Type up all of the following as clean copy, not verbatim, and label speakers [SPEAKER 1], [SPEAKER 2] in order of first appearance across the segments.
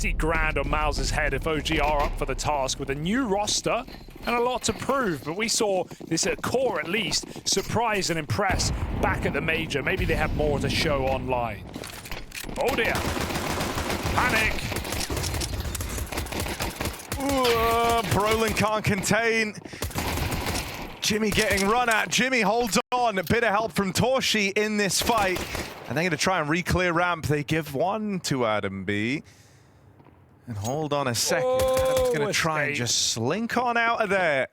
[SPEAKER 1] 50 grand on MOUZ's head if OG are up for the task with a new roster and a lot to prove. But we saw this at core, at least, surprise and impress back at the major. Maybe they have more to show online. Oh dear. Panic.
[SPEAKER 2] Brolin can't contain. Jimmy getting run at. Jimmy holds on. A bit of help from Torshi in this fight. And they're going to try and re-clear ramp. They give one to Adam B. And hold on a second. Adam's going to try and just slink on out of there.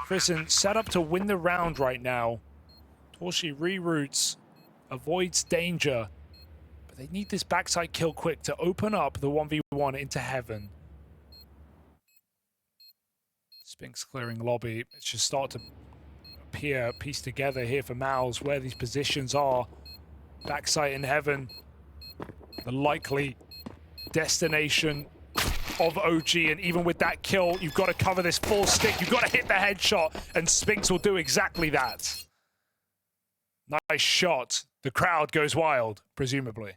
[SPEAKER 1] Prison set up to win the round right now. Torshi reroutes, avoids danger. But they need this backside kill quick to open up the 1v1 into heaven. Spinks clearing lobby. It should start to appear, piece together here for MOUZ where these positions are. Backside in heaven. The likely destination of OG, and even with that kill, you've got to cover this full stick. You've got to hit the headshot, and Spinks will do exactly that. Nice shot. The crowd goes wild, presumably.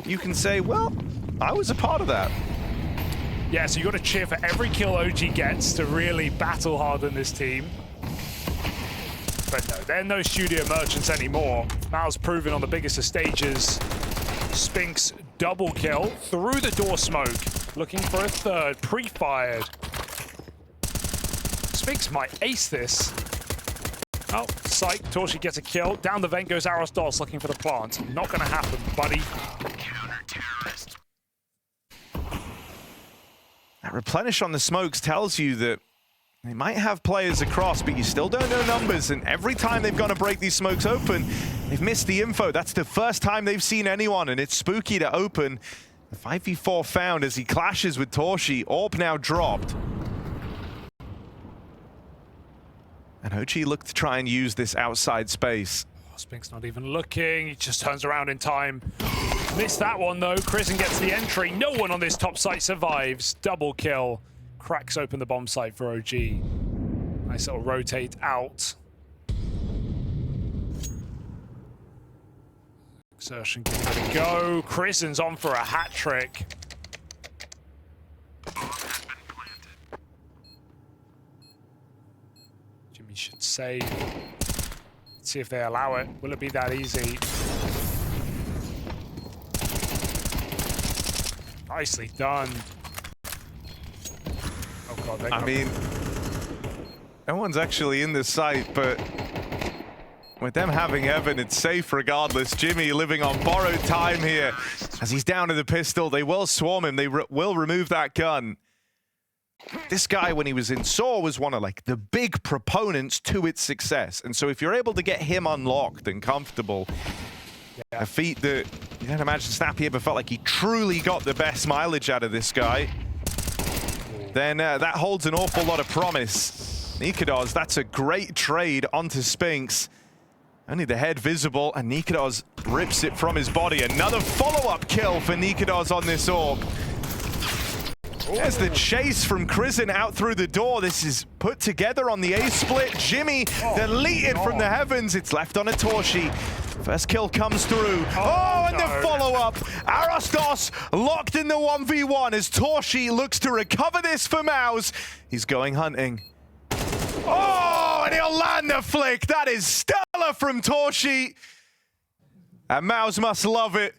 [SPEAKER 2] You can say, well, I was a part of that.
[SPEAKER 1] Yeah, so you got to cheer for every kill OG gets to really battle hard in this team. But no, they're no studio merchants anymore. MOUZ proven on the biggest of stages. Spinks double kill through the door smoke, looking for a third, pre-fired. Spinks might ace this. Oh, psych, Torshi gets a kill. Down the vent goes Arosdos looking for the plant. Not gonna happen, buddy.
[SPEAKER 3] Counter-terrorist.
[SPEAKER 2] That replenish on the smokes tells you that they might have players across, but you still don't know numbers, and every time they've gone to break these smokes open, they've missed the info. That's the first time they've seen anyone, and it's spooky to open. The 5v4 found as he clashes with Torshi. Orb now dropped. And OG look to try and use this outside space.
[SPEAKER 1] Oh, Spinks not even looking. He just turns around in time. Missed that one, though. Krisen gets the entry. No one on this top site survives. Double kill. Cracks open the bomb site for OG. Nice little rotate out. Exertion giving it a go. Krisen's on for a hat trick. Jimmy should save. Let's see if they allow it. Will it be that easy? Nicely done. Oh God,
[SPEAKER 2] I mean, no one's actually in this site, but with them having Evan, it's safe regardless. Jimmy living on borrowed time here. As he's down to the pistol, they will swarm him. They will remove that gun. This guy, when he was in SAW, was one of like the big proponents to its success. And so if you're able to get him unlocked and comfortable, a feat that you can't imagine Snappy ever felt like he truly got the best mileage out of this guy, then that holds an awful lot of promise. Nikodos, that's a great trade onto Spinks. Only the head visible, and Nikodos rips it from his body. Another follow-up kill for Nikodos on this orb. There's the chase from Krisen out through the door. This is put together on the A-split. Jimmy deleted from the heavens. It's left on a Torshi. First kill comes through. Oh, and the follow-up. Arosdos locked in the 1v1 as Torshi looks to recover this for MOUZ. He's going hunting. Oh, and he'll land the flick. That is stellar from Torshi. And MOUZ must love it.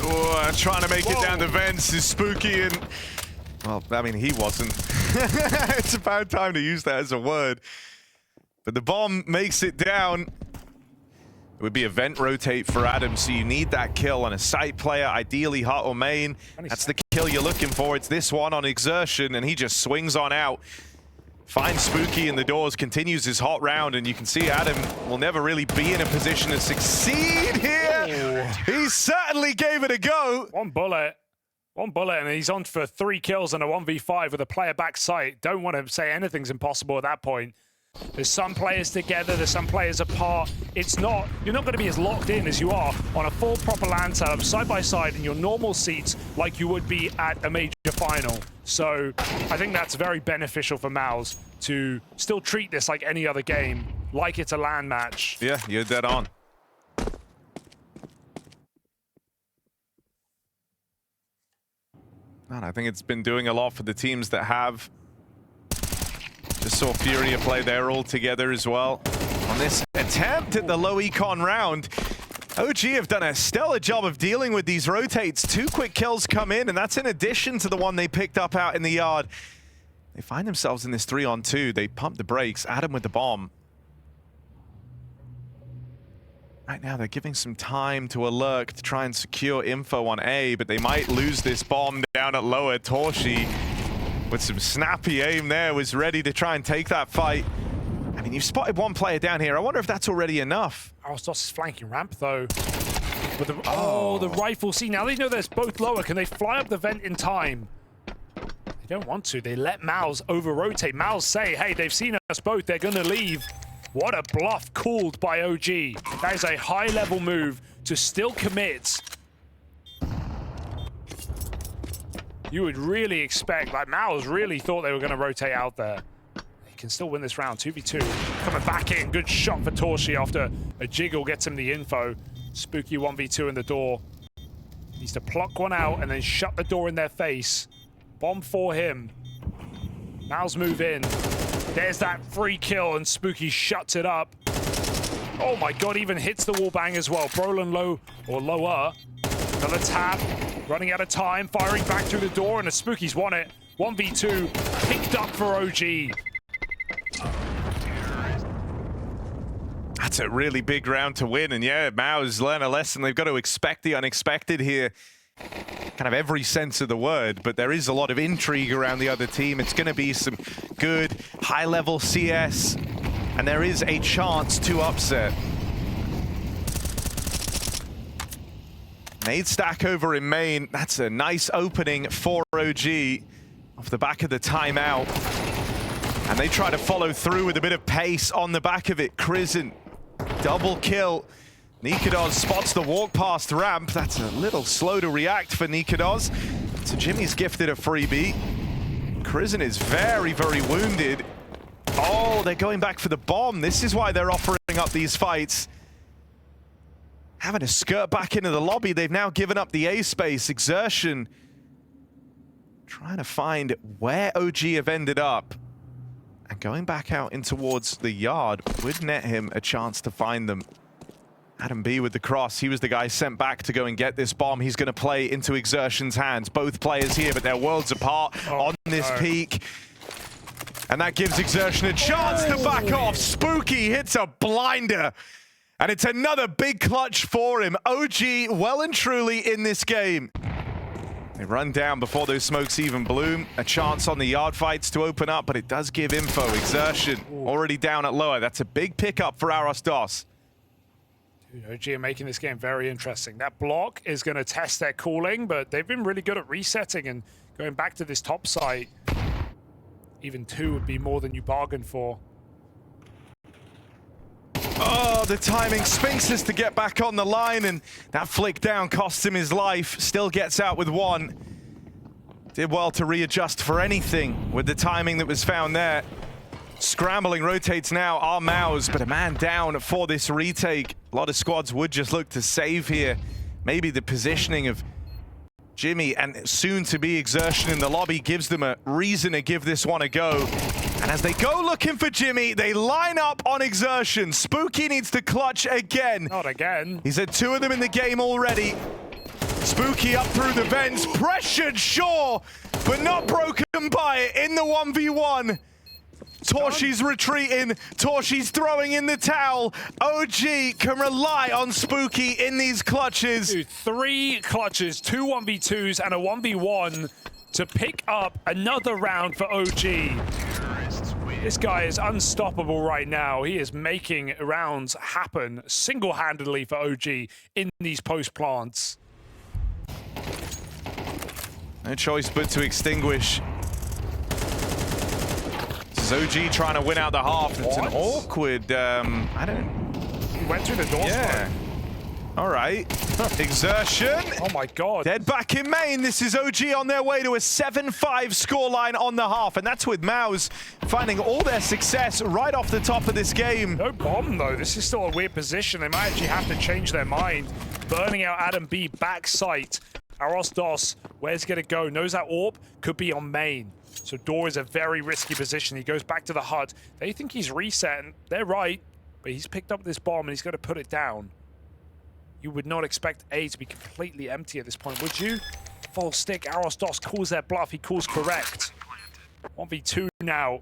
[SPEAKER 2] Oh, trying to make it down the vents is spooky, and well, I mean, he wasn't. It's a bad time to use that as a word. But the bomb makes it down. It would be a vent rotate for Adam, so you need that kill on a site player, ideally hot or main. That's the kill you're looking for. It's this one on exertion, and he just swings on out. Finds Spooky in the doors, continues his hot round, and you can see Adam will never really be in a position to succeed here. He certainly gave it a go.
[SPEAKER 1] One bullet, and he's on for 3 kills and a 1v5 with a player back site. Don't want to say anything's impossible at that point. There's some players together, there's some players apart. It's not, you're not going to be as locked in as you are on a full proper LAN setup, side by side in your normal seats like you would be at a major final. So I think that's very beneficial for MOUZ to still treat this like any other game. like it's a LAN match.
[SPEAKER 2] Yeah, you're dead on. And I think it's been doing a lot for the teams that have. Just saw Furia play there all together as well. On this attempt at the low econ round, OG have done a stellar job of dealing with these rotates. 2 quick kills come in, and that's in addition to the one they picked up out in the yard. They find themselves in this 3-on-2. They pump the brakes, Adam with the bomb. Right now, they're giving some time to Alurk to try and secure info on A, but they might lose this bomb down at lower. Torshi, with some snappy aim there, was ready to try and take that fight. I mean, you've spotted one player down here. I wonder if that's already enough.
[SPEAKER 1] Arostos is flanking ramp, though. But the rifle. See, now they know there's both lower. Can they fly up the vent in time? They don't want to. They let MOUZ over-rotate. MOUZ say, hey, they've seen us both. They're going to leave. What a bluff called by OG. That is a high-level move to still commit. You would really expect, like MOUZ really thought they were going to rotate out there. They can still win this round, 2v2. Coming back in, good shot for Torshi after a jiggle gets him the info. Spooky 1v2 in the door. Needs to pluck one out and then shut the door in their face. Bomb for him. MOUZ move in. There's that free kill, and Spooky shuts it up. Oh my god, even hits the wall bang as well. Brolin low, or lower. Another tap, running out of time, firing back through the door, and the Spooky's won it. 1v2, picked up for OG.
[SPEAKER 2] That's a really big round to win, and yeah, MOUZ learn a lesson. They've got to expect the unexpected here. Kind of every sense of the word, but there is a lot of intrigue around the other team. It's going to be some good high-level CS, and there is a chance to upset. Nade stack over in main. That's a nice opening for OG off the back of the timeout. And they try to follow through with a bit of pace on the back of it. Crizzen, double kill. Nikados spots the walk past ramp. That's a little slow to react for Nikados. So Jimmy's gifted a freebie. Crizzen is very, very wounded. Oh, they're going back for the bomb. This is why they're offering up these fights. Having to skirt back into the lobby. They've now given up the A space. Exertion trying to find where OG have ended up. And going back out in towards the yard would net him a chance to find them. Adam B with the cross. He was the guy sent back to go and get this bomb. He's going to play into Exertion's hands. Both players here, but they're worlds apart on this peak. And that gives Exertion a chance to back off. Spooky hits a blinder. And it's another big clutch for him. OG well and truly in this game. They run down before those smokes even bloom. A chance on the yard fights to open up, but it does give info. Exertion already down at lower. That's a big pickup for Arostos.
[SPEAKER 1] OG are making this game very interesting. That block is going to test their cooling, but they've been really good at resetting and going back to this top site. Even 2 would be more than you bargained for.
[SPEAKER 2] Oh, the timing. Spinks has to get back on the line, and that flick down costs him his life. Still gets out with 1. Did well to readjust for anything with the timing that was found there. Scrambling rotates now are MOUZ, but a man down for this retake. A lot of squads would just look to save here. Maybe the positioning of Jimmy and soon to be Exertion in the lobby gives them a reason to give this one a go. And as they go looking for Jimmy, they line up on Exertion. Spooky needs to clutch again.
[SPEAKER 1] Not again.
[SPEAKER 2] He's had 2 of them in the game already. Spooky up through the vents, pressured, sure, but not broken by it in the 1v1. Torshi's retreating. Torshi's throwing in the towel. OG can rely on Spooky in these clutches.
[SPEAKER 1] Dude, 3 clutches, 2 1v2s, and a 1v1 to pick up another round for OG. This guy is unstoppable right now. He is making rounds happen single-handedly for OG in these post plants.
[SPEAKER 2] No choice but to extinguish. OG trying to win out the half. It's an awkward, I don't...
[SPEAKER 1] He went through the door.
[SPEAKER 2] Yeah. All right. Exertion.
[SPEAKER 1] Oh my god.
[SPEAKER 2] Dead back in main. This is OG on their way to a 7-5 scoreline on the half. And that's with MOUZ finding all their success right off the top of this game.
[SPEAKER 1] No bomb though. This is still a weird position. They might actually have to change their mind. Burning out Adam B back site. Arosdos, where's he gonna go? Knows that AWP could be on main. So Door is a very risky position. He goes back to the hut. They think he's reset, and they're right. But he's picked up this bomb and he's gonna put it down. You would not expect A to be completely empty at this point, would you? Full stick, Arosdos calls their bluff, he calls correct. 1v2 now.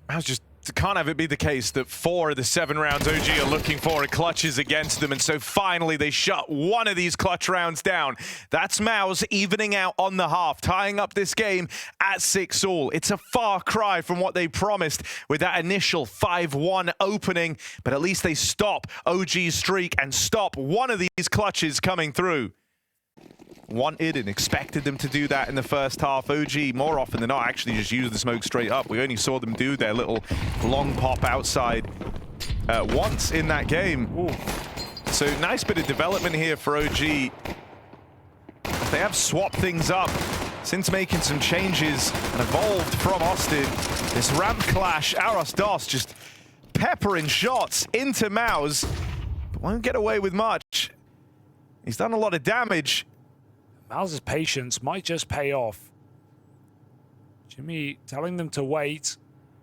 [SPEAKER 2] I was just can't have it be the case that 4 of the 7 rounds OG are looking for are clutches against them, and so finally they shut one of these clutch rounds down. That's MOUZ evening out on the half, tying up this game at 6-all. It's a far cry from what they promised with that initial 5-1 opening, but at least they stop OG's streak and stop one of these clutches coming through. Wanted and expected them to do that in the first half. OG, more often than not, actually just used the smoke straight up. We only saw them do their little long pop outside once in that game. Ooh. So nice bit of development here for OG. They have swapped things up since making some changes and evolved from Austin. This ramp clash, Arosdos just peppering shots into MOUZ, but won't get away with much. He's done a lot of damage.
[SPEAKER 1] MOUZ's patience might just pay off. Jimmy telling them to wait.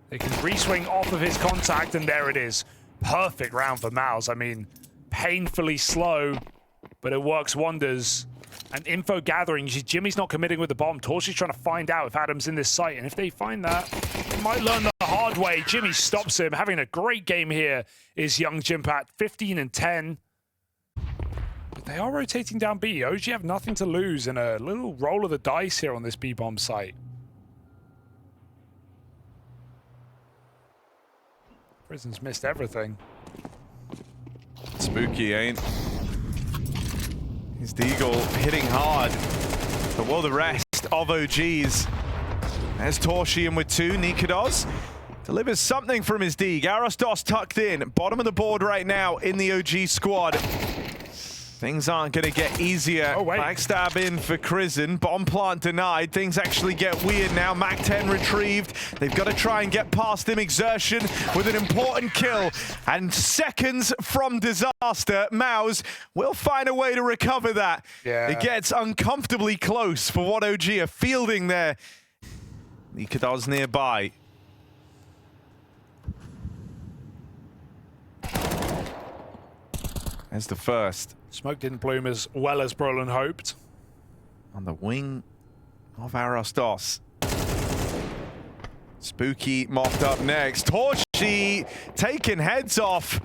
[SPEAKER 1] They can re-swing off of his contact, and there it is. Perfect round for MOUZ. I mean, painfully slow, but it works wonders. And info gathering, Jimmy's not committing with the bomb. Torchy's trying to find out if Adam's in this site, and if they find that, they might learn the hard way. Jimmy stops him. Having a great game here is young Jimpat, 15 and 10. But they are rotating down B. OG have nothing to lose in a little roll of the dice here on this B-bomb site. Prison's missed everything.
[SPEAKER 2] Spooky ain't. His Deagle hitting hard. But will the rest of OGs? There's Torchy in with 2. Nikados delivers something from his Deag. Arosdos tucked in. Bottom of the board right now in the OG squad. Things aren't going to get easier.
[SPEAKER 1] Oh, wait.
[SPEAKER 2] Backstab in for Crizzen. Bomb plant denied. Things actually get weird now. Mac-10 retrieved. They've got to try and get past him. Exertion with an important kill. And seconds from disaster, MOUZ will find a way to recover that.
[SPEAKER 1] Yeah.
[SPEAKER 2] It gets uncomfortably close for what OG are fielding there. Nikados nearby. There's the first.
[SPEAKER 1] Smoke didn't bloom as well as Brolin hoped.
[SPEAKER 2] On the wing of Arosdos. Spooky mopped up next. Torchy taking heads off.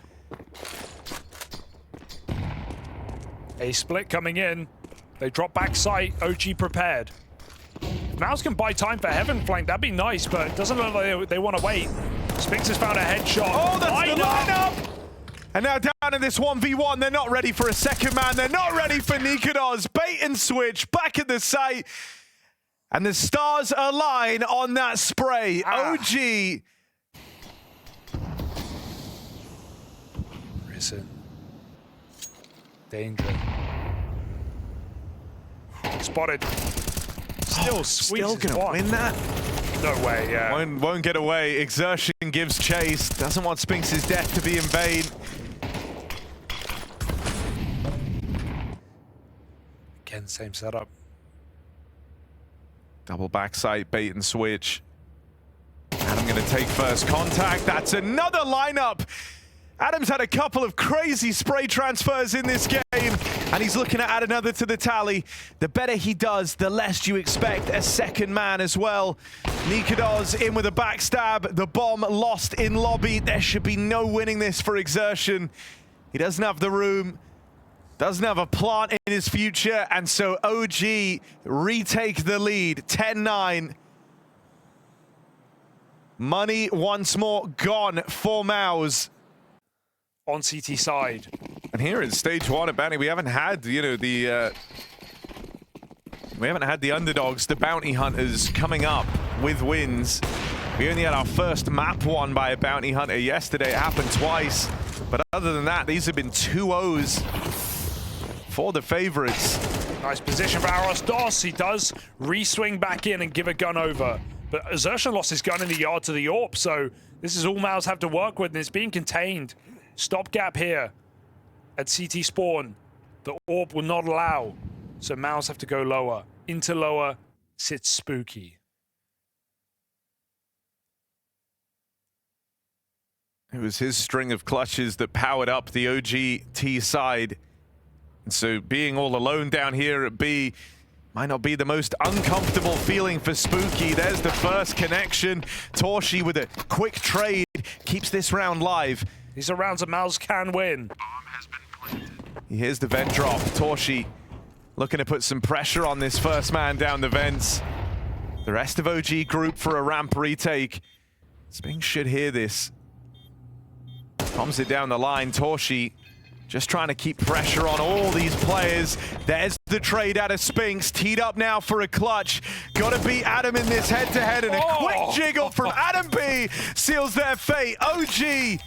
[SPEAKER 1] A split coming in. They drop back sight. OG prepared. If MOUZ can buy time for Heaven Flank, that'd be nice, but it doesn't look like they want to wait. Spinks has found a headshot.
[SPEAKER 2] Oh, that's the lineup! And now down in this 1v1, they're not ready for a second man. They're not ready for Nikados. Bait and switch, back at the site. And the stars align on that spray. OG.
[SPEAKER 1] Prison. Danger. Spotted. Still
[SPEAKER 2] gonna win that?
[SPEAKER 1] No way, yeah.
[SPEAKER 2] Won't get away. Exertion gives chase. Doesn't want Spinks' death to be in vain.
[SPEAKER 1] Again, same setup.
[SPEAKER 2] Double backside, bait and switch. Adam gonna take first contact. That's another lineup. Adam's had a couple of crazy spray transfers in this game, and he's looking to add another to the tally. The better he does, the less you expect a second man as well. Nikados in with a backstab. The bomb lost in lobby. There should be no winning this for Exertion. He doesn't have the room, doesn't have a plant in his future, and so OG retake the lead, 10-9. Money once more gone for MOUZ.
[SPEAKER 1] On CT side.
[SPEAKER 2] And here in stage 1 at Bounty, we haven't had, you know, the underdogs, the bounty hunters coming up with wins. We only had our first map won by a bounty hunter yesterday. It happened twice. But other than that, these have been 2-0s for the favorites.
[SPEAKER 1] Nice position for Aros Dos. He does re-swing back in and give a gun over. But Xerxon lost his gun in the yard to the AWP, so this is all MOUZ have to work with, and it's being contained. Stopgap here at CT spawn. The AWP will not allow, so MOUZ have to go lower. Into lower sits Spooky.
[SPEAKER 2] It was his string of clutches that powered up the OGT side. And so being all alone down here at B might not be the most uncomfortable feeling for Spooky. There's the first connection. Torshi with a quick trade keeps this round live.
[SPEAKER 1] These are rounds that MOUZ can win.
[SPEAKER 3] Bomb has been planted.
[SPEAKER 2] Here's the vent drop. Torshi looking to put some pressure on this first man down the vents. The rest of OG group for a ramp retake. Spink should hear this. Bombs it down the line. Torshi just trying to keep pressure on all these players. There's the trade out of Spinks. Teed up now for a clutch. Got to beat Adam in this head-to-head, and a quick jiggle from Adam B seals their fate. OG,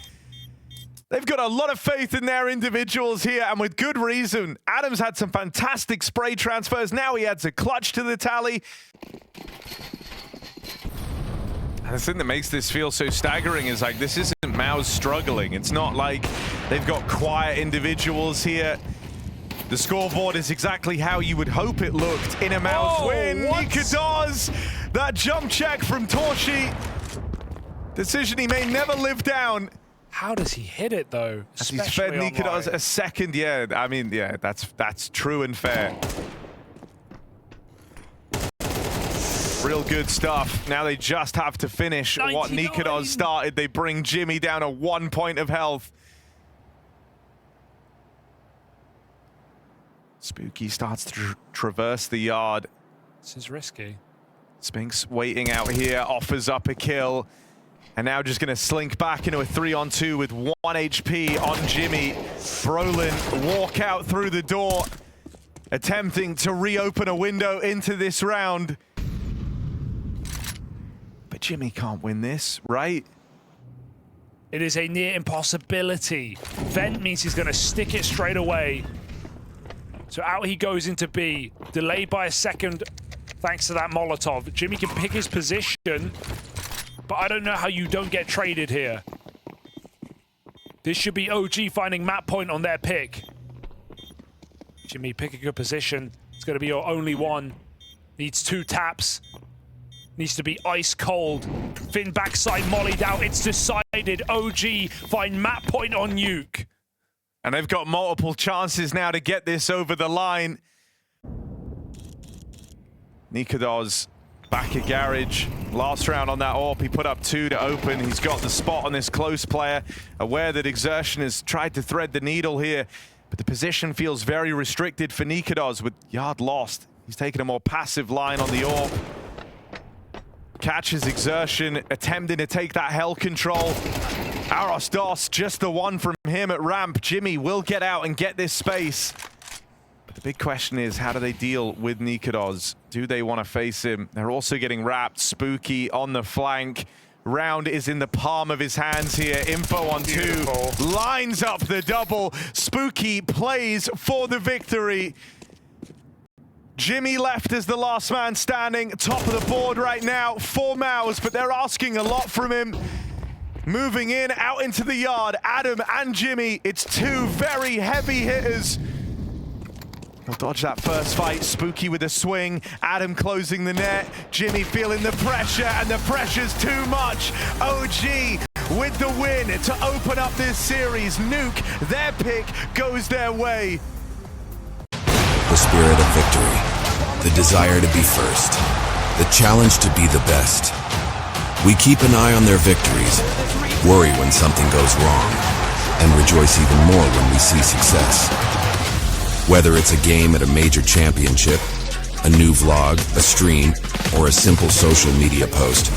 [SPEAKER 2] they've got a lot of faith in their individuals here, and with good reason. Adam's had some fantastic spray transfers. Now he adds a clutch to the tally. And the thing that makes this feel so staggering is, like, this isn't MOUZ struggling. It's not like they've got quiet individuals here. The scoreboard is exactly how you would hope it looked in a MOUZ win. Nika does that jump check from Torshi. Decision he may never live down.
[SPEAKER 1] How does he hit it, though?
[SPEAKER 2] As he's fed Nika does a second. Yeah, I mean, yeah, that's true and fair. Real good stuff. Now they just have to finish 99. What Nikados started. They bring Jimmy down to 1 point of health. Spooky starts to traverse the yard.
[SPEAKER 1] This is risky.
[SPEAKER 2] Spinks waiting out here, offers up a kill. And now just gonna slink back into a 3-on-2 with 1 HP on Jimmy. Brolin walk out through the door, attempting to reopen a window into this round. Jimmy can't win this, right?
[SPEAKER 1] It is a near impossibility. Vent means he's going to stick it straight away. So out he goes into B. Delayed by a second thanks to that Molotov. Jimmy can pick his position, but I don't know how you don't get traded here. This should be OG finding map point on their pick. Jimmy, pick a good position. It's going to be your only one. Needs 2 taps. Needs to be ice cold. Finn backside mollied out. It's decided. OG find map point on Nuke.
[SPEAKER 2] And they've got multiple chances now to get this over the line. Nikados back at Garage. Last round on that AWP, he put up 2 to open. He's got the spot on this close player. Aware that Exertion has tried to thread the needle here, but the position feels very restricted for Nikados with yard lost. He's taken a more passive line on the AWP. Catches Exertion, attempting to take that hell control. Aros Dos, just the one from him at ramp. Jimmy will get out and get this space. But the big question is, how do they deal with Nikados? Do they want to face him? They're also getting wrapped. Spooky on the flank. Round is in the palm of his hands here. Info on 2. Lines up the double. Spooky plays for the victory. Jimmy left as the last man standing, top of the board right now for MOUZ, but they're asking a lot from him. Moving in, out into the yard, Adam and Jimmy. It's 2 very heavy hitters. He'll dodge that first fight. Spooky with a swing, Adam closing the net, Jimmy feeling the pressure, and the pressure's too much. OG with the win to open up this series. Nuke, their pick, goes their way.
[SPEAKER 4] The spirit of victory, the desire to be first, the challenge to be the best. We keep an eye on their victories, worry when something goes wrong, and rejoice even more when we see success. Whether it's a game at a major championship, a new vlog, a stream, or a simple social media post,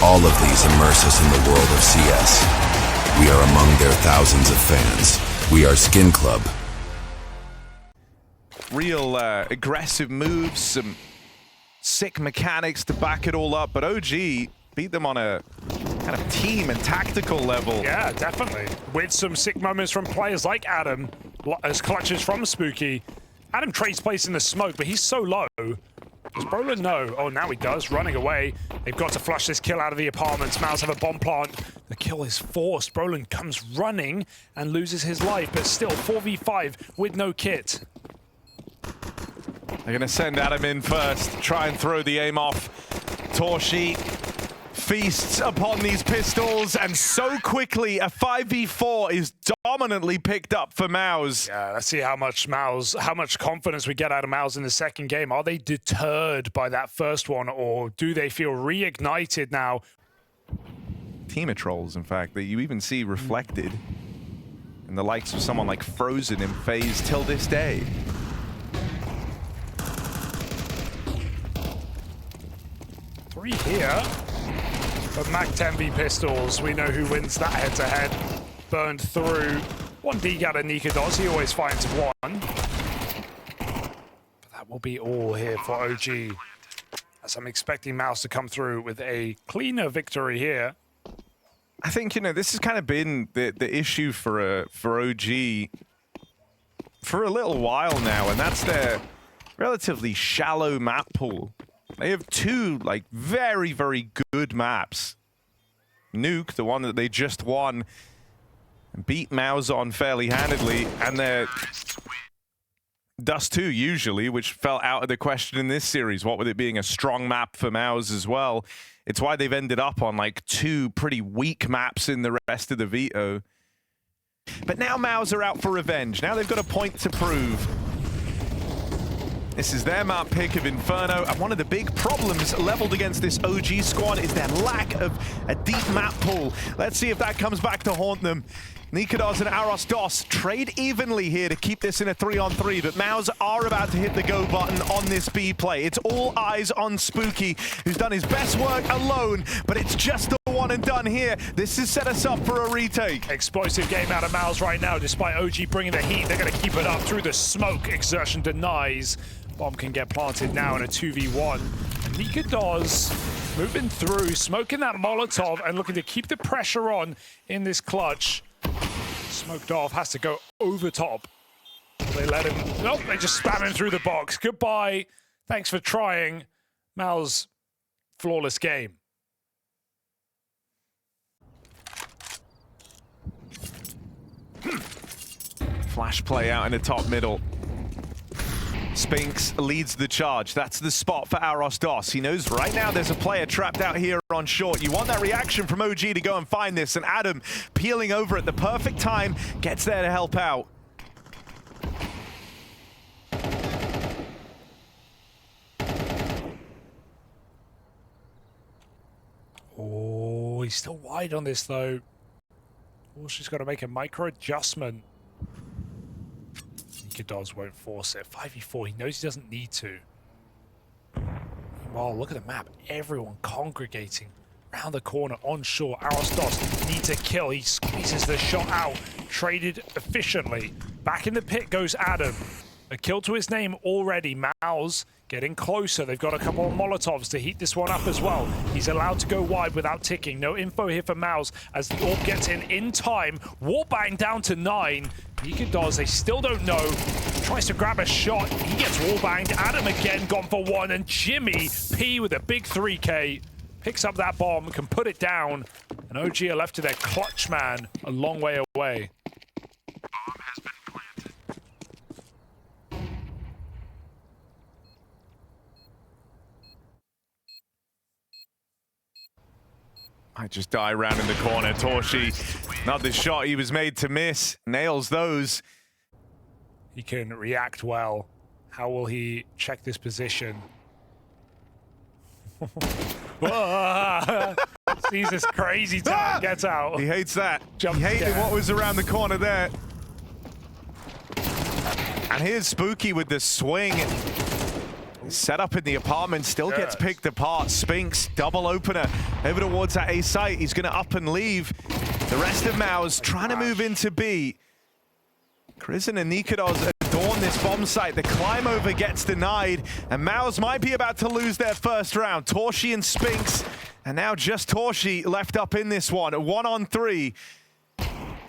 [SPEAKER 4] all of these immerse us in the world of CS. We are among their thousands of fans. We are Skin Club.
[SPEAKER 2] Real aggressive moves, some sick mechanics to back it all up, but OG beat them on a kind of team and tactical level.
[SPEAKER 1] Yeah, definitely. With some sick moments from players like Adam. as clutches from Spooky. Adam trades place in the smoke, but he's so low. Does Brolin know? Oh, now he does, running away. They've got to flush this kill out of the apartments. MOUZ have a bomb plant. The kill is forced. Brolin comes running and loses his life, but still 4v5 with no kit.
[SPEAKER 2] They're gonna send Adam in first, try and throw the aim off. Torshi feasts upon these pistols, and so quickly a 5v4 is dominantly picked up for MOUZ.
[SPEAKER 1] Yeah, let's see how much confidence we get out of MOUZ in the second game. Are they deterred by that first one, or do they feel reignited now?
[SPEAKER 2] Team of trolls, in fact, that you even see reflected in the likes of someone like Frozen in FaZe till this day.
[SPEAKER 1] Three here. But Mac 10v pistols, we know who wins that head-to-head. Burned through. 1D out of Nikados, he always finds one. But that will be all here for OG. As I'm expecting MOUZ to come through with a cleaner victory here.
[SPEAKER 2] I think, you know, this has kind of been the issue for OG for a little while now, and that's their relatively shallow map pool. They have two, like, very, very good maps. Nuke, the one that they just won, beat MOUZ on fairly handedly, and their Dust 2 usually, which fell out of the question in this series, what with it being a strong map for MOUZ as well. It's why they've ended up on, like, two pretty weak maps in the rest of the veto. But now MOUZ are out for revenge. Now they've got a point to prove. This is their map pick of Inferno, and one of the big problems leveled against this OG squad is their lack of a deep map pool. Let's see if that comes back to haunt them. Nikados and Aros Dos trade evenly here to keep this in a 3-on-3, but MOUZ are about to hit the go button on this B play. It's all eyes on Spooky, who's done his best work alone, but it's just the one and done here. This has set us up for a retake.
[SPEAKER 1] Explosive game out of MOUZ right now, despite OG bringing the heat. They're going to keep it up through the smoke. Exertion denies. Bomb can get planted now in a 2v1. And Nikados moving through, smoking that Molotov and looking to keep the pressure on in this clutch. Smoked off, has to go over top. They let him, nope, they just spam him through the box. Goodbye, thanks for trying. MOUZ, flawless game.
[SPEAKER 2] Flash play out in the top middle. Spinks leads the charge. That's the spot for Aros Dos. He knows right now there's a player trapped out here on short. You want that reaction from OG to go and find this, and Adam peeling over at the perfect time, gets there to help out.
[SPEAKER 1] Oh, he's still wide on this though. Oh, she's got to make a micro adjustment. Nikados won't force it. 5v4, he knows he doesn't need to. Meanwhile, look at the map. Everyone congregating around the corner on shore. Aros Dos needs a kill. He squeezes the shot out. Traded efficiently. Back in the pit goes Adam. A kill to his name already. MOUZ getting closer. They've got a couple of Molotovs to heat this one up as well. He's allowed to go wide without ticking. No info here for MOUZ as the orb gets in time. Wallbang down to 9. Nikados, they still don't know. Tries to grab a shot. He gets wallbanged. Adam again gone for 1. And Jimmy P with a big 3K picks up that bomb, can put it down. And OG are left to their clutch man a long way away.
[SPEAKER 3] Bomb has been planted.
[SPEAKER 2] Might just die around in the corner. Torshi, not the shot he was made to miss. Nails those.
[SPEAKER 1] He can react well. How will he check this position? Sees this crazy time, gets out.
[SPEAKER 2] He hates that.
[SPEAKER 1] Jump
[SPEAKER 2] he hated
[SPEAKER 1] scare.
[SPEAKER 2] what was around the corner there. And here's Spooky with the swing. Set up in the apartment, still gets picked apart. Spinks, double opener, over towards that A site. He's going to up and leave. The rest of MOUZ trying to move into B. Krisen and Nikados adorn this bomb site. The climb over gets denied, and MOUZ might be about to lose their first round. Torshi and Spinks, and now just Torshi left up in this one. 1-on-3.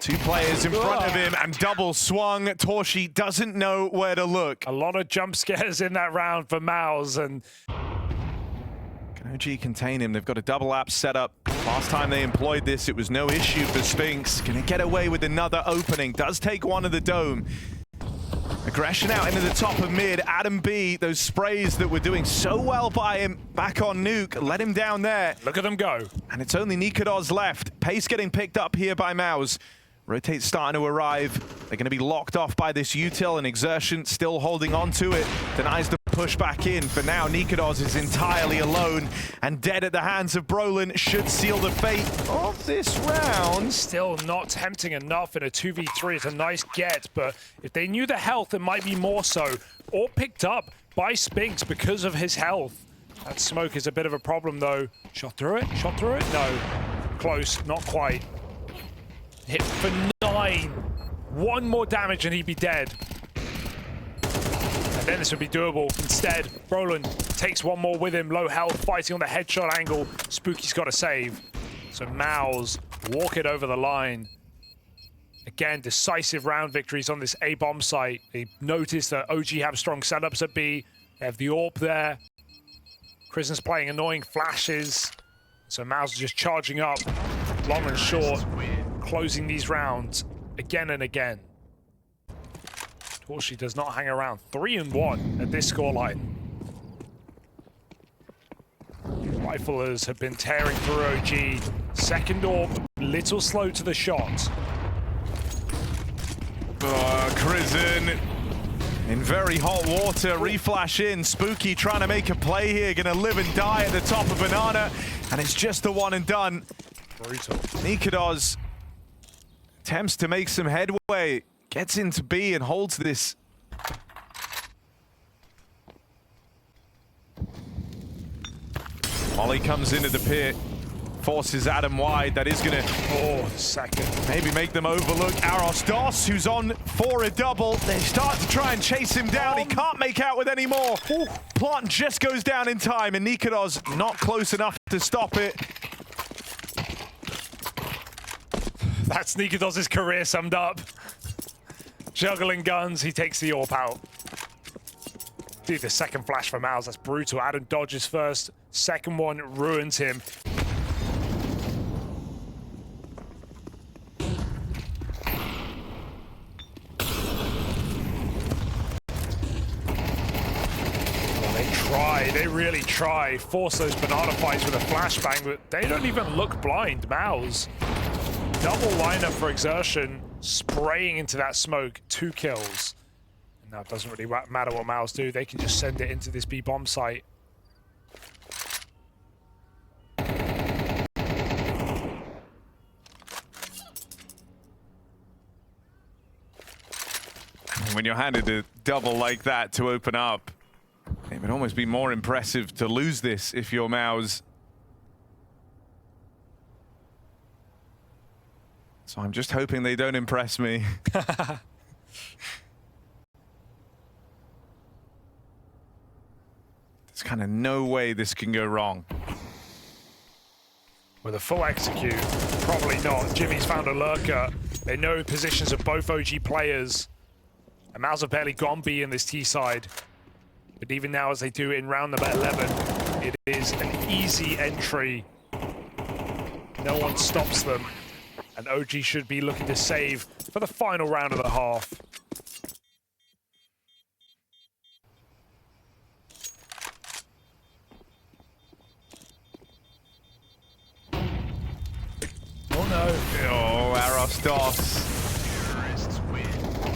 [SPEAKER 2] Two players in front of him and double swung. Torshi doesn't know where to look.
[SPEAKER 1] A lot of jump scares in that round for MOUZ, and
[SPEAKER 2] Can OG contain him? They've got a double app set up. Last time they employed this, it was no issue for Spinks. Gonna get away with another opening. Does take one of the dome. Aggression out into the top of mid. Adam B, those sprays that were doing so well by him back on Nuke, let him down there.
[SPEAKER 1] look at them go.
[SPEAKER 2] And it's only Nikodos left. Pace getting picked up here by MOUZ. Rotate starting to arrive. They're going to be locked off by this util, and Exertion still holding on to it. Denies the push back in. For now, Nikodos is entirely alone and dead at the hands of Brolin. Should seal the fate of this round.
[SPEAKER 1] Still not tempting enough in a 2v3. It's a nice get, but if they knew the health, it might be more so. Or picked up by Spinks because of his health. That smoke is a bit of a problem, though. Shot through it? Shot through it? No. Close. Not quite. Hit for 9. One more damage and he'd be dead. And then this would be doable. Instead, Brolin takes one more with him. Low health, fighting on the headshot angle. Spooky's got to save. So MOUZ walk it over the line. Again, decisive round victories on this A-bomb site. They noticed that OG have strong setups at B. They have the AWP there. Krisen's playing annoying flashes. So MOUZ is just charging up, long and short, closing these rounds again and again. Torshi does not hang around. 3-1 at this scoreline. Riflers have been tearing through OG. Second AWP, little slow to the shot.
[SPEAKER 2] Krisen in very hot water, reflash in. Spooky trying to make a play here, gonna live and die at the top of Banana, and it's just a one and done.
[SPEAKER 1] Brutal.
[SPEAKER 2] Nikodos attempts to make some headway, gets into B and holds this. Molly comes into the pit, forces Adam wide. That is gonna,
[SPEAKER 1] Second.
[SPEAKER 2] maybe make them overlook Aros Dos, who's on for a double. They start to try and chase him down. He can't make out with any more. Plant just goes down in time, and Nikodos not close enough to stop it.
[SPEAKER 1] That's Nikodos' career summed up. Juggling guns, he takes the AWP out. Dude, the second flash for MOUZ, that's brutal. Adam dodges first. Second one ruins him. They really try. Force those banana fights with a flashbang, but they don't even look blind. MOUZ. Double lineup for Exertion, spraying into that smoke. 2 kills. And now it doesn't really matter what MOUZ do. They can just send it into this B-bomb site.
[SPEAKER 2] When you're handed a double like that to open up, it would almost be more impressive to lose this if you're MOUZ. So I'm just hoping they don't impress me. There's kind of no way this can go wrong.
[SPEAKER 1] With a full execute, probably not. Jimmy's found a lurker. They know positions of both OG players. And MOUZ have barely gone B in this T side. But even now, as they do in round number 11, it is an easy entry. No one stops them. And OG should be looking to save for the final round of the half. Oh no.
[SPEAKER 2] Oh, Aros Dos.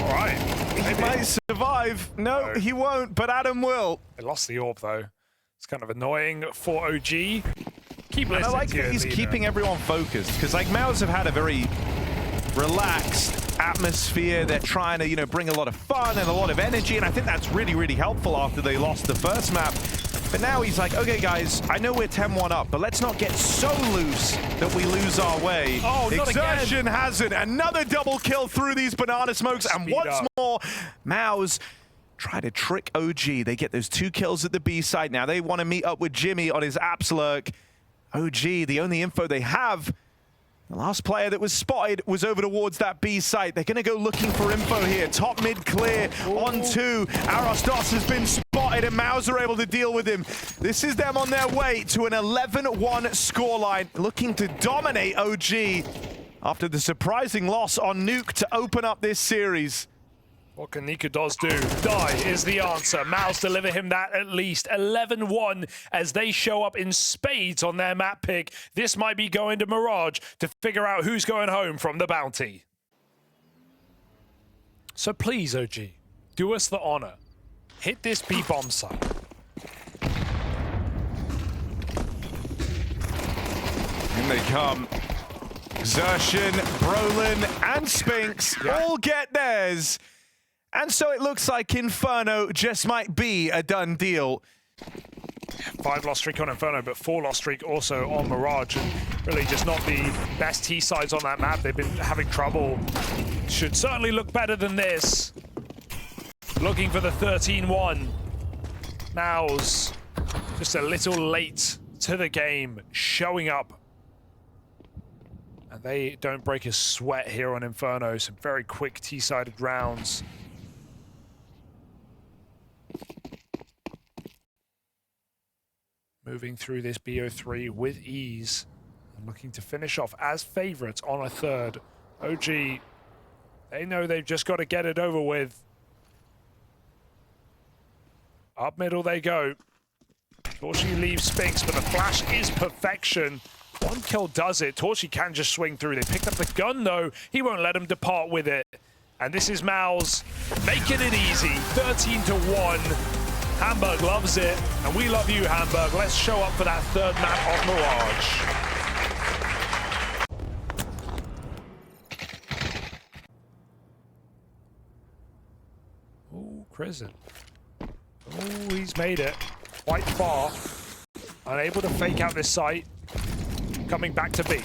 [SPEAKER 1] All right.
[SPEAKER 2] He might survive. No, he won't, but Adam will.
[SPEAKER 1] They lost the AWP though. It's kind of annoying for OG. Keep listening.
[SPEAKER 2] And I like
[SPEAKER 1] to
[SPEAKER 2] that he's
[SPEAKER 1] leader.
[SPEAKER 2] keeping everyone focused, because like MOUZ have had a very relaxed atmosphere. They're trying to, bring a lot of fun and a lot of energy, and I think that's really, really helpful after they lost the first map. But now he's like, okay, guys, I know we're 10-1 up, but let's not get so loose that we lose our way.
[SPEAKER 1] Oh, not
[SPEAKER 2] Exertion
[SPEAKER 1] again.
[SPEAKER 2] hasn't. Another double kill through these banana smokes, and
[SPEAKER 1] Speed
[SPEAKER 2] once
[SPEAKER 1] up.
[SPEAKER 2] more, MOUZ try to trick OG. They get those 2 kills at the B site. Now they want to meet up with Jimmy on his apps lurk. OG, the only info they have The last player that was spotted was over towards that B site. They're going to go looking for info here. Top mid clear on 2. Arostos has been spotted and MOUZ are able to deal with him. This is them on their way to an 11-1 scoreline, looking to dominate OG after the surprising loss on Nuke to open up this series.
[SPEAKER 1] What can Nikodos do? Die is the answer. MOUZ deliver him that at least. 11-1 as they show up in spades on their map pick. This might be going to Mirage to figure out who's going home from the bounty. So please, OG, do us the honor. Hit this B-bomb site.
[SPEAKER 2] In they come. Xertion, Brolin, and Spinks all get theirs. And so it looks like Inferno just might be a done deal.
[SPEAKER 1] 5 loss streak on Inferno, but 4 loss streak also on Mirage. And really just not the best T-sides on that map. They've been having trouble. Should certainly look better than this. Looking for the 13-1. MOUZ just a little late to the game, showing up. And they don't break a sweat here on Inferno. Some very quick T-sided rounds. Moving through this BO3 with ease and looking to finish off as favorites on a third. OG, they know they've just got to get it over with. Up middle they go. Torchy leaves Spinks, but the flash is perfection. 1 kill does it. Torchy can just swing through. They picked up the gun though. He won't let him depart with it. And this is MOUZ making it easy. 13-1. Hamburg loves it, and we love you, Hamburg. Let's show up for that third map of Mirage. Ooh, Crizzen. Ooh, he's made it quite far. Unable to fake out this site. Coming back to B.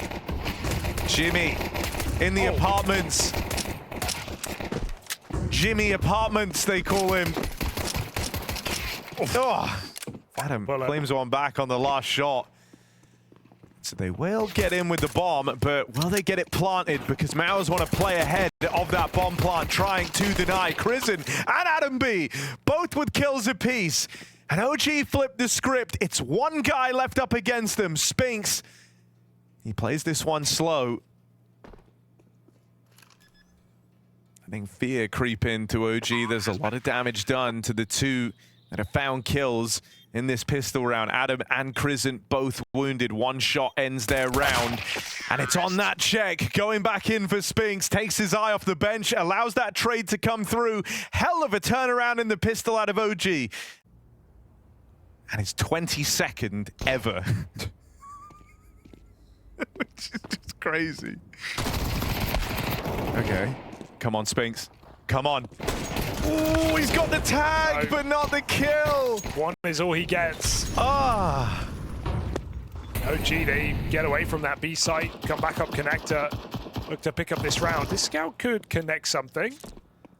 [SPEAKER 2] Jimmy in the apartments. Jimmy Apartments, they call him. Oh, Adam claims one back on the last shot. So they will get in with the bomb, but will they get it planted? Because MOUZ want to play ahead of that bomb plant, trying to deny Crizzen and Adam B, both with kills apiece. And OG flipped the script. It's 1 guy left up against them, Spinks. He plays this one slow. Letting fear creep into OG. There's a lot of damage done to the 2 that have found kills in this pistol round. Adam and Crizzen both wounded. 1 shot ends their round. And it's on that check. Going back in for Spinks. Takes his eye off the bench. Allows that trade to come through. Hell of a turnaround in the pistol out of OG. And his 22nd ever. Which is just crazy. Okay. Come on, Spinks. Come on. Ooh, he's got the tag, but not the kill.
[SPEAKER 1] 1 is all he gets.
[SPEAKER 2] Ah.
[SPEAKER 1] OG, they get away from that B site, come back up connector, look to pick up this round. This scout could connect something.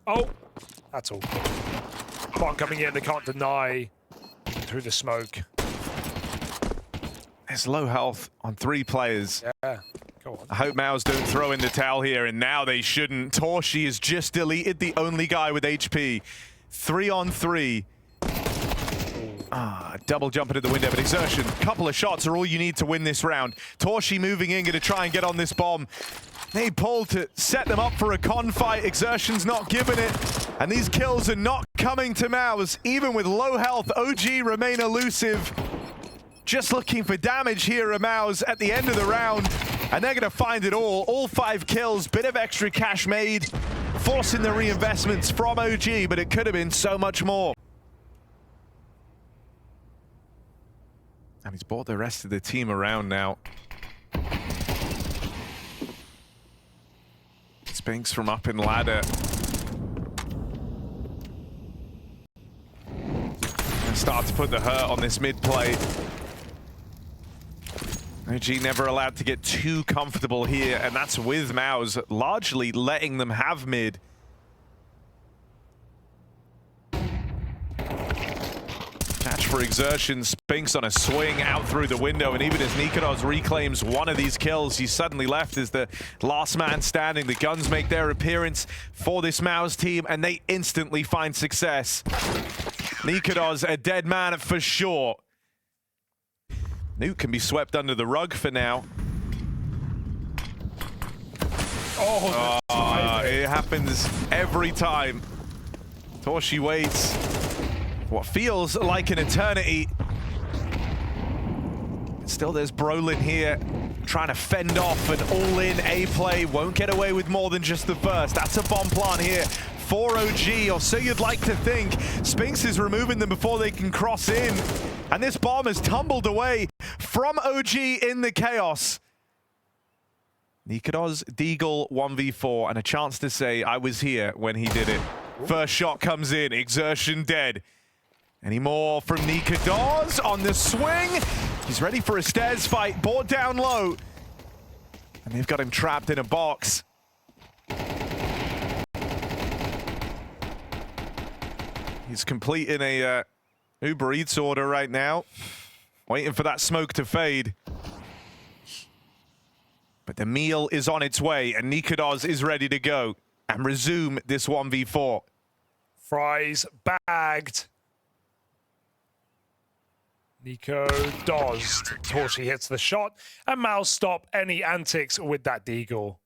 [SPEAKER 1] Oh, that's all. Bomb coming in, they can't deny through the smoke.
[SPEAKER 2] There's low health on 3 players.
[SPEAKER 1] Yeah. Go on.
[SPEAKER 2] I hope MOUZ don't throw in the towel here, and now they shouldn't. Torchy has just deleted the only guy with HP. 3 on 3. Double jump into the window, but Exertion. Couple of shots are all you need to win this round. Torchy moving in, going to try and get on this bomb. They pull to set them up for a con fight. Exertion's not giving it, and these kills are not coming to MOUZ. Even with low health, OG remain elusive. Just looking for damage here at MOUZ at the end of the round. And they're going to find it all 5 kills, bit of extra cash made, forcing the reinvestments from OG, but it could have been so much more. And he's brought the rest of the team around now. Spinks from up in ladder. And start to put the hurt on this mid play. OG never allowed to get too comfortable here, and that's with MOUZ largely letting them have mid. Catch for Exertion. Spinks on a swing out through the window, and even as Nikodos reclaims one of these kills, he's suddenly left as the last man standing. The guns make their appearance for this MOUZ team, and they instantly find success. Nikodos, a dead man for sure. Nuke can be swept under the rug for now. It happens every time. Torshi waits what feels like an eternity. Still, there's Brolin here trying to fend off an all-in A play. Won't get away with more than just the first. That's a bomb plant here for OG, or so you'd like to think. Spinks is removing them before they can cross in. And this bomb has tumbled away from OG in the chaos. Nikodos, Deagle 1v4, and a chance to say, I was here when he did it. First shot comes in, Exertion dead. Any more from Nikodos on the swing? He's ready for a stairs fight, board down low. And they've got him trapped in a box. He's completing a Uber Eats order right now. Waiting for that smoke to fade. But the meal is on its way, and Nikodos is ready to go and resume this 1v4.
[SPEAKER 1] Fries bagged. Nico dodged. Torshi hits the shot, and MOUZ stop any antics with that Deagle.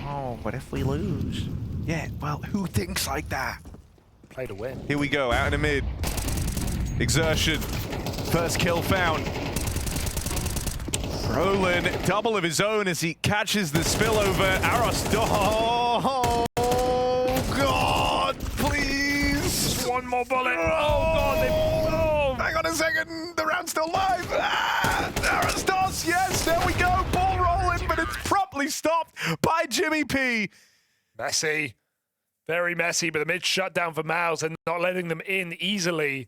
[SPEAKER 2] Oh, what if we lose? Yeah, well, who thinks like that?
[SPEAKER 1] Play to win.
[SPEAKER 2] Here we go, out in the mid. Exertion. First kill found. Brolin, double of his own as he catches the spillover. Aros, oh, God, please.
[SPEAKER 1] Just one more bullet. Oh, God.
[SPEAKER 2] Hang on a second, the round's still live. Aros, yes, there we go. Ball rolling, but it's promptly stopped by Jimmy P.
[SPEAKER 1] Messy. Very messy, but the mid shut down for MOUZ and not letting them in easily.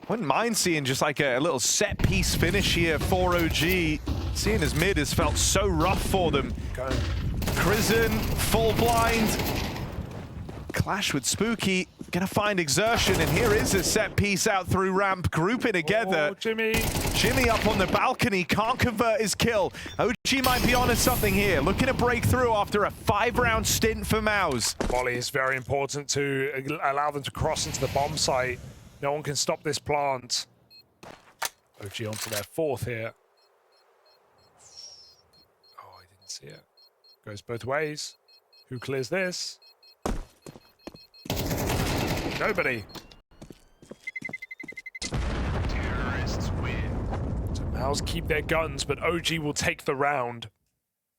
[SPEAKER 2] Wouldn't mind seeing just like a little set piece finish here for OG. Seeing as mid has felt so rough for them. Crizzen, full blind. Clash with Spooky, gonna find Exertion, and here is a set piece out through ramp, grouping together.
[SPEAKER 1] Oh, Jimmy.
[SPEAKER 2] Jimmy up on the balcony, can't convert his kill. OG might be onto something here, looking to break through after a 5-round stint for MOUZ.
[SPEAKER 1] Volley is very important to allow them to cross into the bomb site. No one can stop this plant. OG onto their fourth here. Oh, I didn't see it. Goes both ways. Who clears this? Nobody.
[SPEAKER 3] Terrorists win.
[SPEAKER 1] So MOUZ keep their guns, but OG will take the round.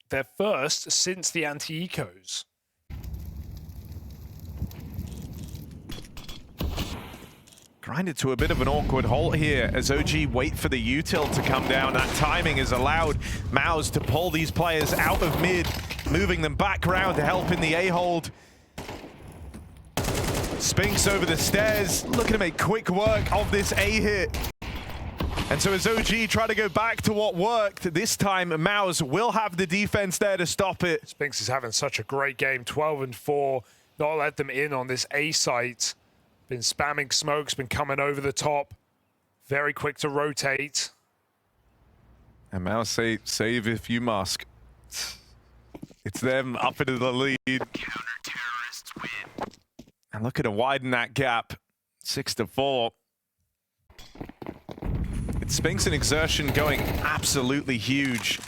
[SPEAKER 1] Their first since the anti-ecos.
[SPEAKER 2] Grinded to a bit of an awkward halt here as OG wait for the util to come down. That timing has allowed MOUZ to pull these players out of mid, moving them back round to help in the A-hold. Spinks over the stairs, looking to make quick work of this A hit. And so as OG try to go back to what worked, this time MOUZ will have the defense there to stop it.
[SPEAKER 1] Spinks is having such a great game, 12-4, not let them in on this A site. Been spamming smokes, been coming over the top. Very quick to rotate.
[SPEAKER 2] And MOUZ say, save if you must. It's them up into the lead.
[SPEAKER 3] Counter-terrorists win.
[SPEAKER 2] And looking to widen that gap, 6-4. It's Spinks and Exertion going absolutely huge.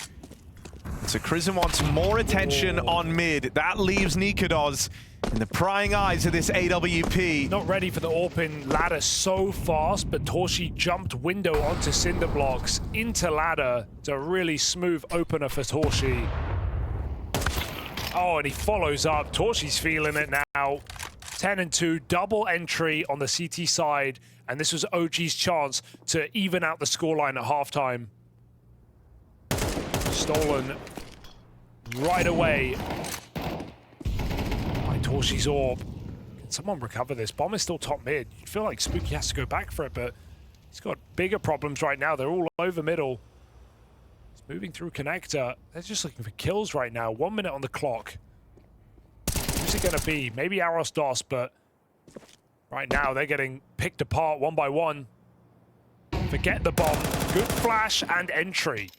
[SPEAKER 2] So Crizzen wants more attention on mid. That leaves Nikodos in the prying eyes of this AWP.
[SPEAKER 1] Not ready for the AWP ladder so fast, but Torshi jumped window onto cinder blocks into ladder. It's a really smooth opener for Torshi. Oh, and he follows up. Torshi's feeling it now. 10-2, double entry on the CT side, and this was OG's chance to even out the scoreline at halftime. Stolen right away by Torshi's orb. Can someone recover this? Bomb is still top mid. You feel like Spooky has to go back for it, but he's got bigger problems right now. They're all over middle. He's moving through connector. They're just looking for kills right now. 1 minute on the clock. Who's it going to be? Maybe Aros DOS, but Right now, they're getting picked apart one by one. Forget the bomb. Good flash and entry.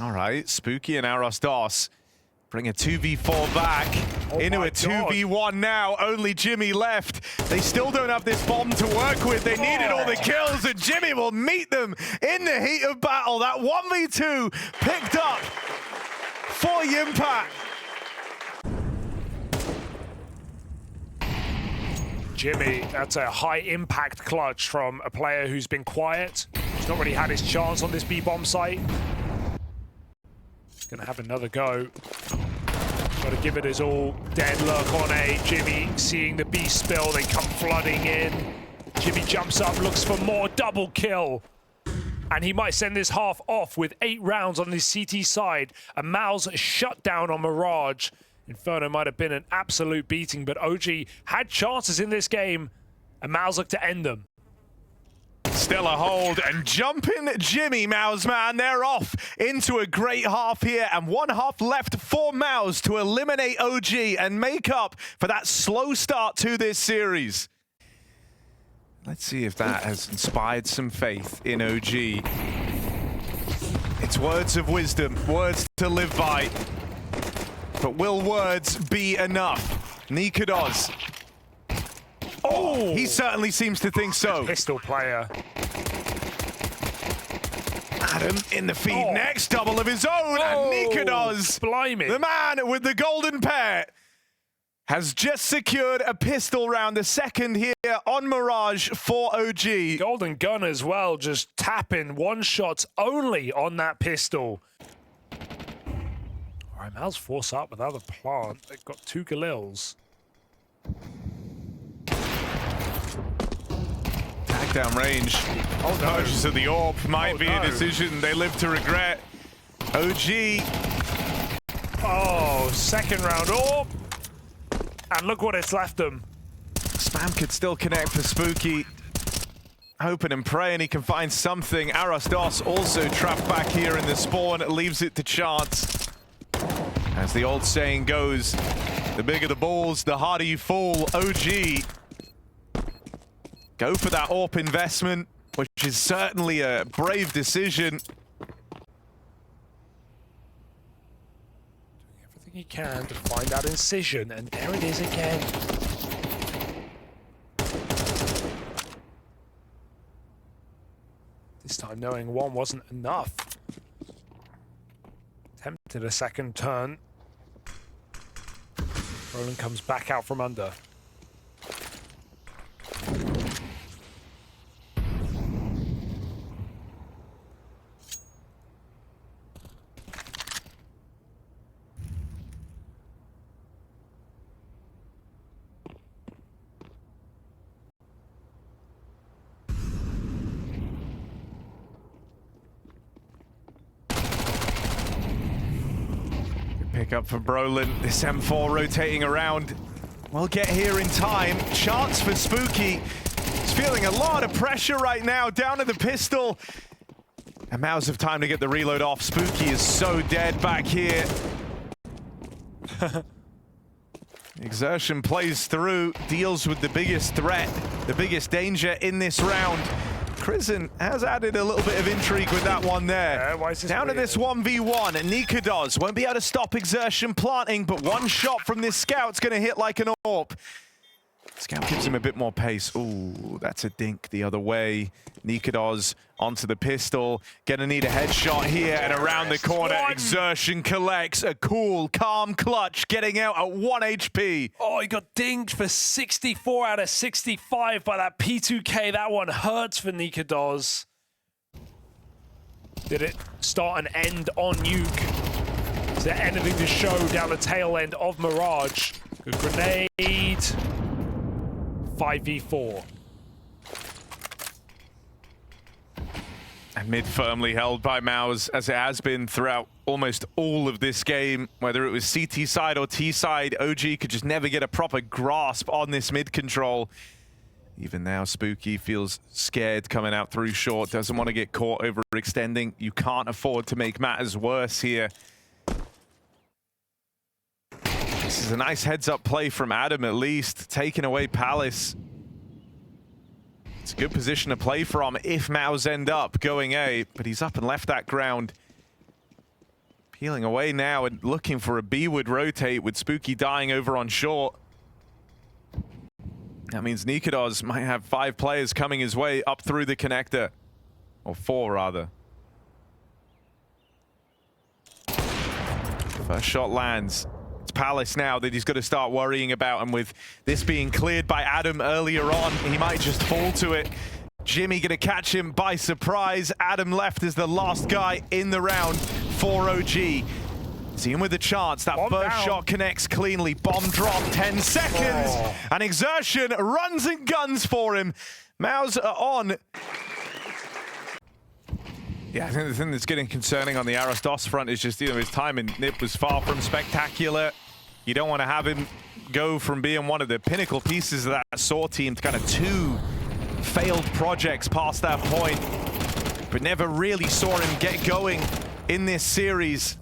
[SPEAKER 2] All right, Spooky and Arosdos bring a 2v4 back into a 2v1 now. Only Jimmy left. They still don't have this bomb to work with. They needed all the kills, and Jimmy will meet them in the heat of battle. That 1v2 picked up for Yimpat.
[SPEAKER 1] Jimmy, that's a high impact clutch from a player who's been quiet. He's not really had his chance on this B-bomb site. He's gonna have another go. Gotta give it his all. Dead look on A. Jimmy seeing the B spill, they come flooding in. Jimmy jumps up, looks for more, double kill. And he might send this half off with 8 rounds on the CT side. A MOUZ shutdown on Mirage. Inferno might have been an absolute beating, but OG had chances in this game, and MOUZ looked to end them.
[SPEAKER 2] Still a hold, and jumping Jimmy, MOUZ man, they're off into a great half here, and 1 half left for MOUZ to eliminate OG and make up for that slow start to this series. Let's see if that has inspired some faith in OG. It's words of wisdom, words to live by. But will words be enough? Nikados. Oh, he certainly seems to think so.
[SPEAKER 1] Pistol player.
[SPEAKER 2] Adam in the feed next, double of his own, and Nikados,
[SPEAKER 1] blimey.
[SPEAKER 2] the man with the golden pair, has just secured a pistol round, the second here on Mirage for OG.
[SPEAKER 1] Golden gun as well, just tapping 1 shots only on that pistol. All right, MOUZ force up without a plant. They've got 2 Galils.
[SPEAKER 2] Tag down range.
[SPEAKER 1] Oh no.
[SPEAKER 2] Purchase of the orb might be a decision they live to regret. OG.
[SPEAKER 1] Oh, second round orb. And look what it's left them.
[SPEAKER 2] Spam could still connect for Spooky. Hoping and praying he can find something. Arosdos also trapped back here in the spawn, leaves it to chance. As the old saying goes, the bigger the balls, the harder you fall. OG go for that AWP investment, which is certainly a brave decision.
[SPEAKER 1] Doing everything he can to find that incision, and there it is again. This time knowing 1 wasn't enough. Attempted a second turn. Roland comes back out from under.
[SPEAKER 2] Pick up for Brolin. This M4 rotating around. We'll get here in time. Chance for Spooky. He's feeling a lot of pressure right now. Down to the pistol. And MOUZ have time to get the reload off. Spooky is so dead back here. Exertion plays through. Deals with the biggest threat. The biggest danger in this round. Prison has added a little bit of intrigue with that one there. Down to this 1v1, and Nikados won't be able to stop Exertion planting, but 1 shot from this Scout's going to hit like an AWP. Scout gives him a bit more pace. Ooh, that's a dink the other way. Nikados onto the pistol. Gonna need a headshot here, and around the corner, Exertion collects a cool, calm clutch, getting out at 1 HP.
[SPEAKER 1] Oh, he got dinged for 64 out of 65 by that P2K. That one hurts for Nikados. Did it start and end on Nuke? Is there anything to show down the tail end of Mirage? Good grenade. 5v4.
[SPEAKER 2] And mid firmly held by MOUZ, as it has been throughout almost all of this game. Whether it was CT side or T side, OG could just never get a proper grasp on this mid control. Even now, Spooky feels scared coming out through short, doesn't want to get caught overextending. You can't afford to make matters worse here. This is a nice heads-up play from Adam, at least, taking away Palace. It's a good position to play from if MOUZ end up going A, but he's up and left that ground. Peeling away now and looking for a B would rotate with Spooky dying over on short. That means Nikodos might have 5 players coming his way up through the connector. Or 4, rather. First shot lands. It's Palace now that he's got to start worrying about, and with this being cleared by Adam earlier on, he might just fall to it. Jimmy gonna catch him by surprise. Adam left as the last guy in the round for OG. See him with a chance. That first shot connects cleanly. Bomb drop, 10 seconds. And Exertion runs and guns for him. MOUZ are on. Yeah, I think the thing that's getting concerning on the Aros-DOS front is just, his time in NIP was far from spectacular. You don't want to have him go from being one of the pinnacle pieces of that SOAR team to kind of 2 failed projects past that point, but never really saw him get going in this series.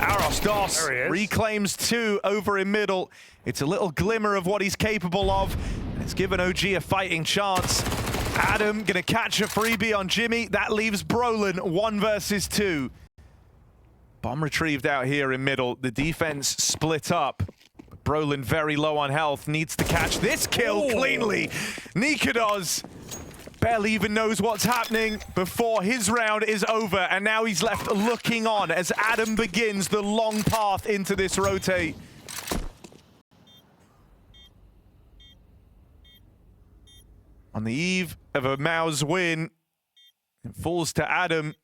[SPEAKER 2] Aros-DOS reclaims 2 over in middle. It's a little glimmer of what he's capable of, and it's given OG a fighting chance. Adam gonna catch a freebie on Jimmy. That leaves Brolin 1 versus 2. Bomb retrieved out here in middle. The defense split up. Brolin very low on health, needs to catch this kill cleanly. Nikodos barely even knows what's happening before his round is over, and now he's left looking on as Adam begins the long path into this rotate. On the eve of a MOUZ win, it falls to Adam.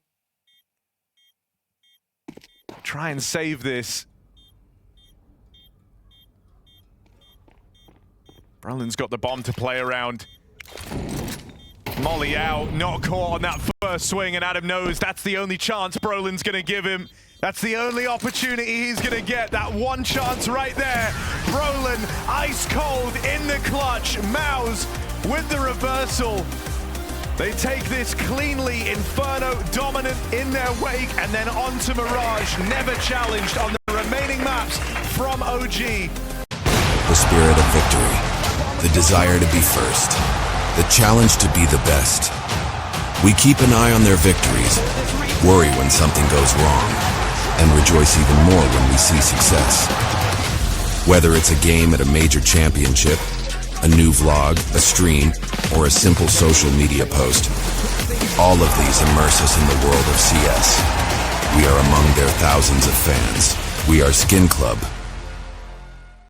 [SPEAKER 2] Try and save this. Brolin's got the bomb to play around. Molly out, not caught on that first swing, and Adam knows that's the only chance Brolin's gonna give him. That's the only opportunity he's gonna get. That one chance right there. Brolin, ice cold in the clutch. MOUZ with the reversal. They take this cleanly. Inferno dominant in their wake, and then on to Mirage, never challenged on the remaining maps from OG.
[SPEAKER 4] The spirit of victory, the desire to be first, the challenge to be the best. We keep an eye on their victories, worry when something goes wrong, and rejoice even more when we see success. Whether it's a game at a major championship, a new vlog, a stream, or a simple social media post, all of these immerse us in the world of CS. We are among their thousands of fans. We are Skin Club.